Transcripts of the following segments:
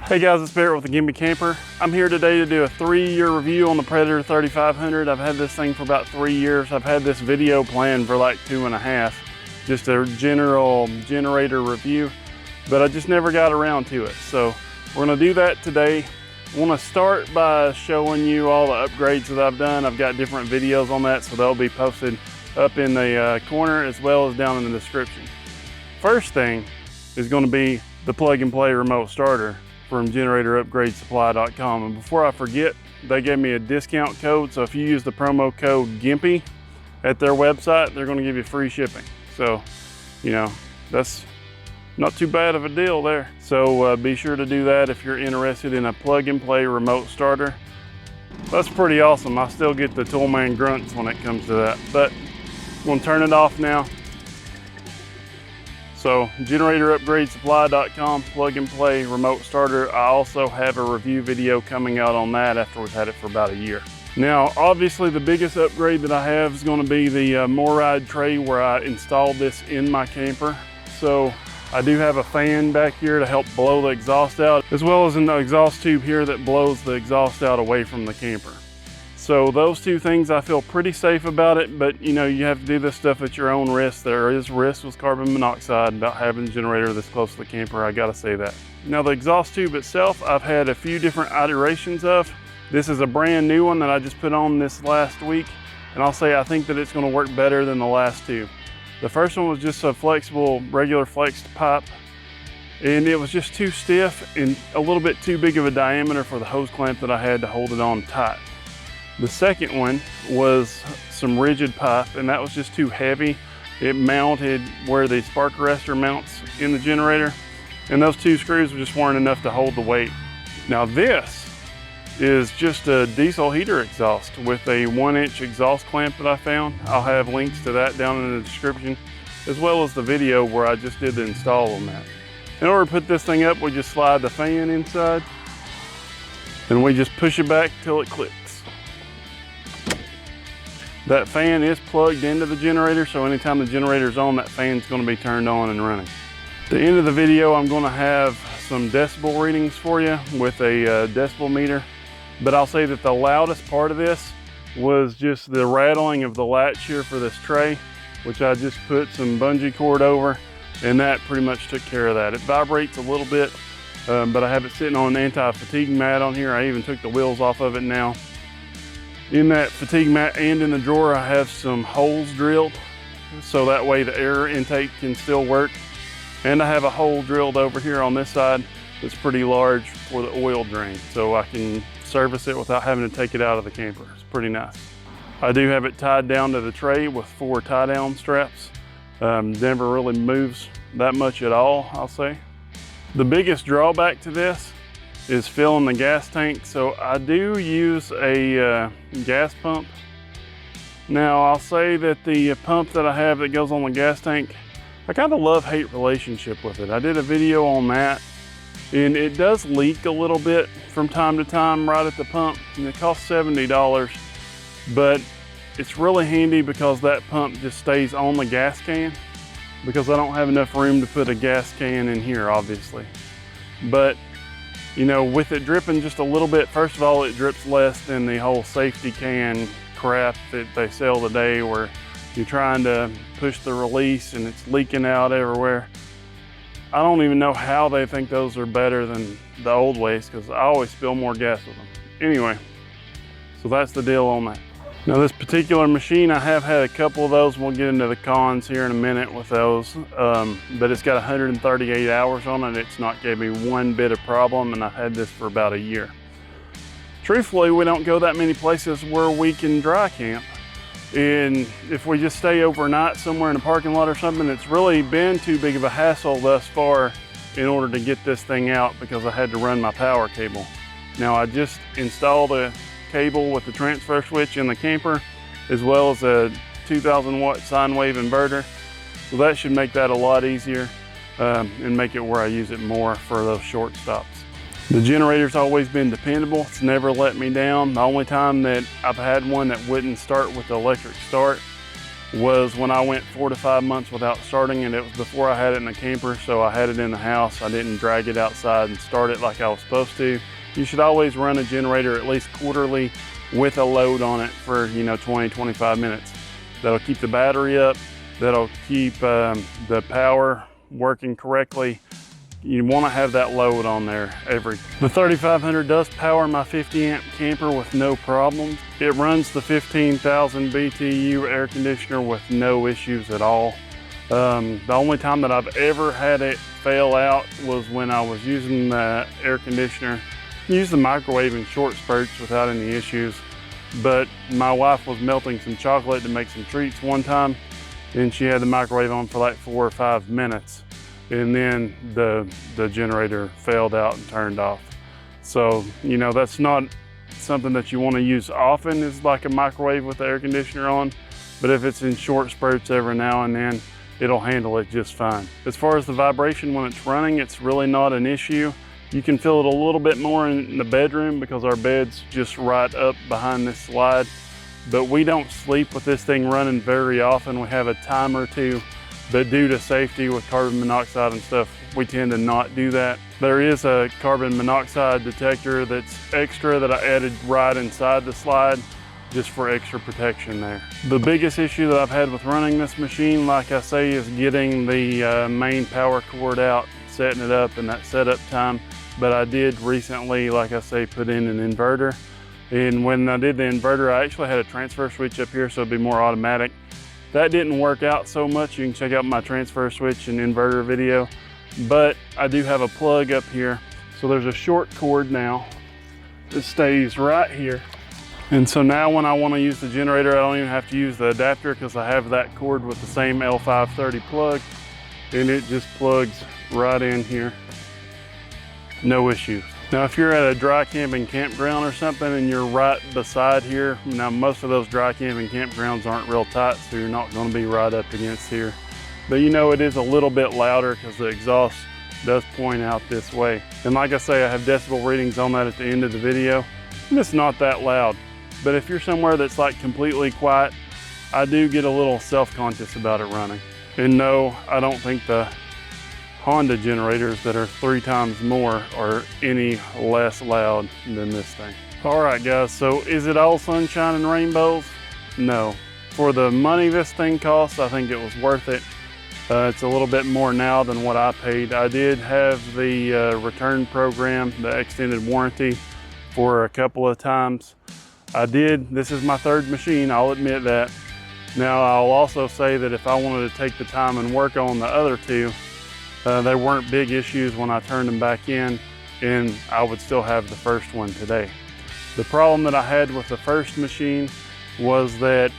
Hey guys, it's Barrett with the Gimme Camper. I'm here today to do a 3-year review on the Predator 3500. I've had this thing for about 3 years. I've had this video planned for like 2.5, just a general generator review, but I just never got around to it. So we're gonna do that today. I wanna start by showing you all the upgrades that I've done. I've got different videos on that, so they'll be posted up in the corner as well as down in the description. First thing is gonna be the plug and play remote starter from generatorupgradesupply.com. And before I forget, they gave me a discount code. So if you use the promo code GIMPY at their website, they're gonna give you free shipping. So, you know, that's not too bad of a deal there. So be sure to do that if you're interested in a plug and play remote starter. That's pretty awesome. I still get the toolman grunts when it comes to that, but I'm gonna turn it off now. So generatorupgradesupply.com, plug and play remote starter. I also have a review video coming out on that after we've had it for about a year. Now, obviously the biggest upgrade that I have is going to be the MORryde tray where I installed this in my camper. So I do have a fan back here to help blow the exhaust out, as well as an exhaust tube here that blows the exhaust out away from the camper. So those two things, I feel pretty safe about it, but you know, you have to do this stuff at your own risk. There is risk with carbon monoxide about having a generator this close to the camper, I gotta say that. Now the exhaust tube itself, I've had a few different iterations of. This is a brand new one that I just put on this last week, and I'll say I think that it's gonna work better than the last two. The first one was just a flexible, regular flexed pipe, and it was just too stiff and a little bit too big of a diameter for the hose clamp that I had to hold it on tight. The second one was some rigid pipe, and that was just too heavy. It mounted where the spark arrestor mounts in the generator, and those two screws just weren't enough to hold the weight. Now this is just a diesel heater exhaust with a 1-inch exhaust clamp that I found. I'll have links to that down in the description, as well as the video where I just did the install on that. In order to put this thing up, we just slide the fan inside, and we just push it back till it clicks. That fan is plugged into the generator, so anytime the generator's on, that fan's gonna be turned on and running. At the end of the video, I'm gonna have some decibel readings for you with a decibel meter, but I'll say that the loudest part of this was just the rattling of the latch here for this tray, which I just put some bungee cord over, and that pretty much took care of that. It vibrates a little bit, but I have it sitting on an anti-fatigue mat on here. I even took the wheels off of it now. In that fatigue mat and in the drawer, I have some holes drilled, so that way the air intake can still work. And I have a hole drilled over here on this side that's pretty large for the oil drain, so I can service it without having to take it out of the camper. It's pretty nice. I do have it tied down to the tray with 4 tie-down straps. Never really moves that much at all, I'll say. The biggest drawback to this is filling the gas tank. So I do use a gas pump. Now I'll say that the pump that I have that goes on the gas tank, I kind of love-hate relationship with it. I did a video on that, and it does leak a little bit from time to time right at the pump, and it costs $70, but it's really handy because that pump just stays on the gas can, because I don't have enough room to put a gas can in here, obviously. But you know, with it dripping just a little bit, first of all, it drips less than the whole safety can crap that they sell today where you're trying to push the release and it's leaking out everywhere. I don't even know how they think those are better than the old ways, because I always spill more gas with them. Anyway, so that's the deal on that. Now this particular machine, I have had a couple of those. We'll get into the cons here in a minute with those, but it's got 138 hours on it. It's not gave me one bit of problem, and I've had this for about a year. Truthfully, we don't go that many places where we can dry camp. And if we just stay overnight somewhere in a parking lot or something, it's really been too big of a hassle thus far in order to get this thing out, because I had to run my power cable. Now I just installed a cable with the transfer switch in the camper, as well as a 2000 watt sine wave inverter. So that should make that a lot easier and make it where I use it more for those short stops. The generator's always been dependable. It's never let me down. The only time that I've had one that wouldn't start with the electric start was when I went 4 to 5 months without starting it. It was before I had it in the camper, so I had it in the house. I didn't drag it outside and start it like I was supposed to. You should always run a generator at least quarterly with a load on it for 20, 25 minutes. That'll keep the battery up, that'll keep the power working correctly. You want to have that load on there The 3500 does power my 50 amp camper with no problems. It runs the 15,000 BTU air conditioner with no issues at all. The only time that I've ever had it fail out was when I was using the air conditioner. Use the microwave in short spurts without any issues, but my wife was melting some chocolate to make some treats one time, and she had the microwave on for like 4 or 5 minutes. And then the generator failed out and turned off. So, that's not something that you want to use often, is like a microwave with the air conditioner on. But if it's in short spurts every now and then, it'll handle it just fine. As far as the vibration when it's running, it's really not an issue. You can feel it a little bit more in the bedroom because our bed's just right up behind this slide. But we don't sleep with this thing running very often. We have a time or two. But due to safety with carbon monoxide and stuff, we tend to not do that. There is a carbon monoxide detector that's extra that I added right inside the slide just for extra protection there. The biggest issue that I've had with running this machine, like I say, is getting the main power cord out, setting it up, and that setup time. But I did recently, like I say, put in an inverter. And when I did the inverter, I actually had a transfer switch up here so it'd be more automatic. That didn't work out so much. You can check out my transfer switch and inverter video, but I do have a plug up here. So there's a short cord now that stays right here. And so now when I want to use the generator, I don't even have to use the adapter because I have that cord with the same L530 plug, and it just plugs right in here. No issues. Now, if you're at a dry camping campground or something and you're right beside here, now most of those dry camping campgrounds aren't real tight, so you're not going to be right up against here. But it is a little bit louder because the exhaust does point out this way. And like I say, I have decibel readings on that at the end of the video, and it's not that loud. But if you're somewhere that's like completely quiet, I do get a little self-conscious about it running. And no, I don't think the Honda generators that are 3 times more are any less loud than this thing. All right, guys, so is it all sunshine and rainbows? No. For the money this thing costs, I think it was worth it. It's a little bit more now than what I paid. I did have the return program, the extended warranty, for a couple of times. This is my 3rd machine, I'll admit that. Now, I'll also say that if I wanted to take the time and work on the other 2, they weren't big issues when I turned them back in, and I would still have the first one today. The problem that I had with the first machine was that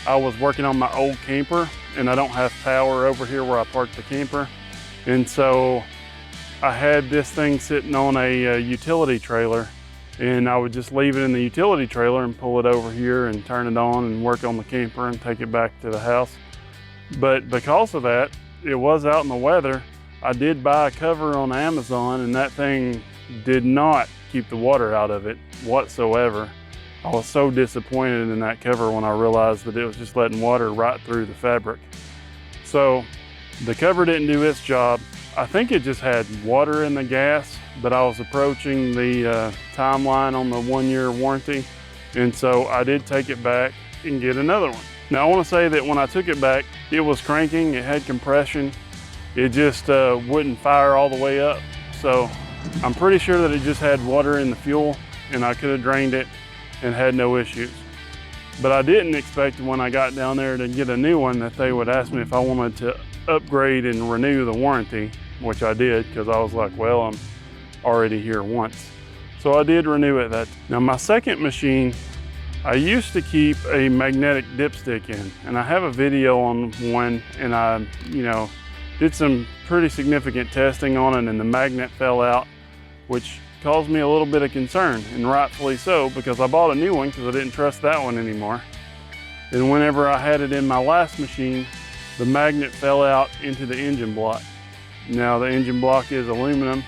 I was working on my old camper, and I don't have power over here where I parked the camper. And so I had this thing sitting on a utility trailer, and I would just leave it in the utility trailer and pull it over here and turn it on and work on the camper and take it back to the house. But because of that, it was out in the weather. I did buy a cover on Amazon, and that thing did not keep the water out of it whatsoever. I was so disappointed in that cover when I realized that it was just letting water right through the fabric. So the cover didn't do its job. I think it just had water in the gas, but I was approaching the timeline on the 1-year warranty. And so I did take it back and get another one. Now I want to say that when I took it back, it was cranking, it had compression. It just wouldn't fire all the way up. So I'm pretty sure that it just had water in the fuel, and I could have drained it and had no issues. But I didn't expect when I got down there to get a new one that they would ask me if I wanted to upgrade and renew the warranty, which I did because I was like, well, I'm already here once. So I did renew it. Now my second machine, I used to keep a magnetic dipstick in, and I have a video on one, and I, did some pretty significant testing on it, and the magnet fell out, which caused me a little bit of concern, and rightfully so, because I bought a new one because I didn't trust that one anymore. And whenever I had it in my last machine, the magnet fell out into the engine block. Now the engine block is aluminum.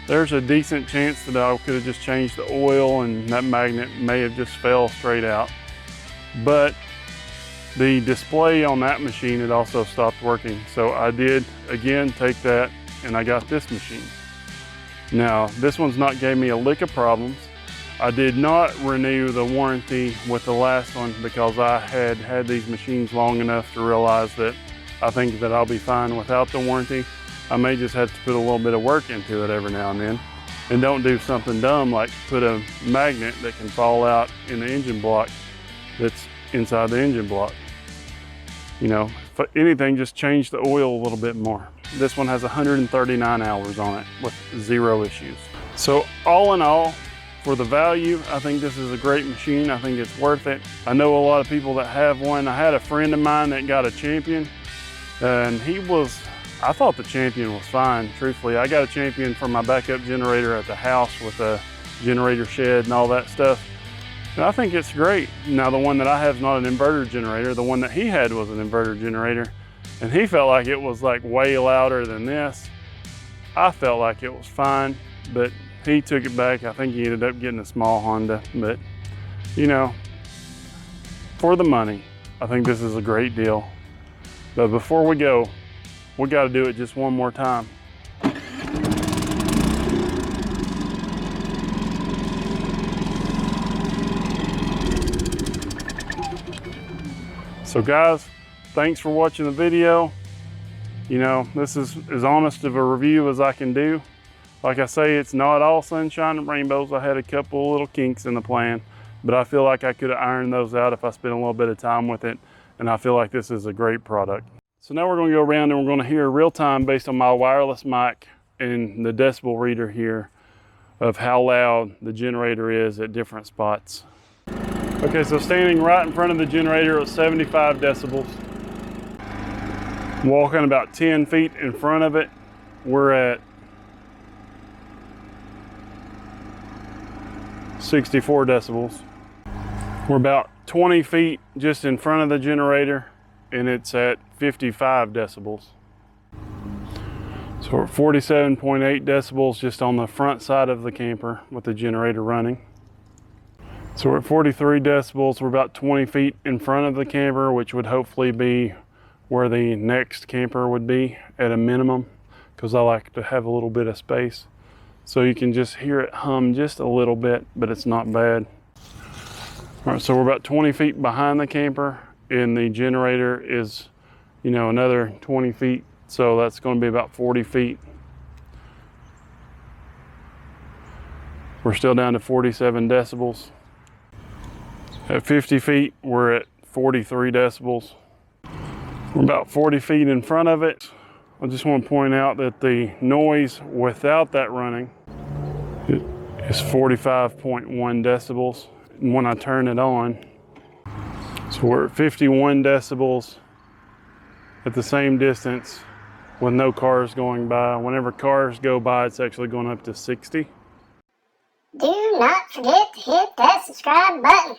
There's a decent chance that I could have just changed the oil and that magnet may have just fell straight out. But The display on that machine had also stopped working. So I did, again, take that and I got this machine. Now, this one's not gave me a lick of problems. I did not renew the warranty with the last one because I had these machines long enough to realize that I think that I'll be fine without the warranty. I may just have to put a little bit of work into it every now and then. And don't do something dumb like put a magnet that can fall out in the engine block that's inside the engine block. You know, if anything, just change the oil a little bit more. This one has 139 hours on it with 0 issues. So all in all, for the value, I think this is a great machine. I think it's worth it. I know a lot of people that have one. I had a friend of mine that got a Champion, and I thought the Champion was fine, truthfully. I got a Champion for my backup generator at the house with a generator shed and all that stuff. And I think it's great. Now the one that I have is not an inverter generator. The one that he had was an inverter generator. And he felt like it was like way louder than this. I felt like it was fine, but he took it back. I think he ended up getting a small Honda, but you know, for the money, I think this is a great deal. But before we go, we got to do it just one more time. So guys, thanks for watching the video. You know, this is as honest of a review as I can do. Like I say, it's not all sunshine and rainbows. I had a couple of little kinks in the plan, but I feel like I could have ironed those out if I spent a little bit of time with it. And I feel like this is a great product. So now we're going to go around and we're going to hear real time based on my wireless mic and the decibel reader here of how loud the generator is at different spots. Okay, so standing right in front of the generator at 75 decibels. Walking about 10 feet in front of it, we're at 64 decibels. We're about 20 feet just in front of the generator and it's at 55 decibels. So we're at 47.8 decibels just on the front side of the camper with the generator running. So we're at 43 decibels. We're about 20 feet in front of the camper, which would hopefully be where the next camper would be at a minimum, because I like to have a little bit of space. So you can just hear it hum just a little bit, but it's not bad. All right, so we're about 20 feet behind the camper and the generator is, you know, another 20 feet. So that's going to be about 40 feet. We're still down to 47 decibels. At 50 feet, we're at 43 decibels. We're about 40 feet in front of it. I just want to point out that the noise without that running is 45.1 decibels. And when I turn it on, so we're at 51 decibels at the same distance with no cars going by. Whenever cars go by, it's actually going up to 60. Do not forget to hit that subscribe button.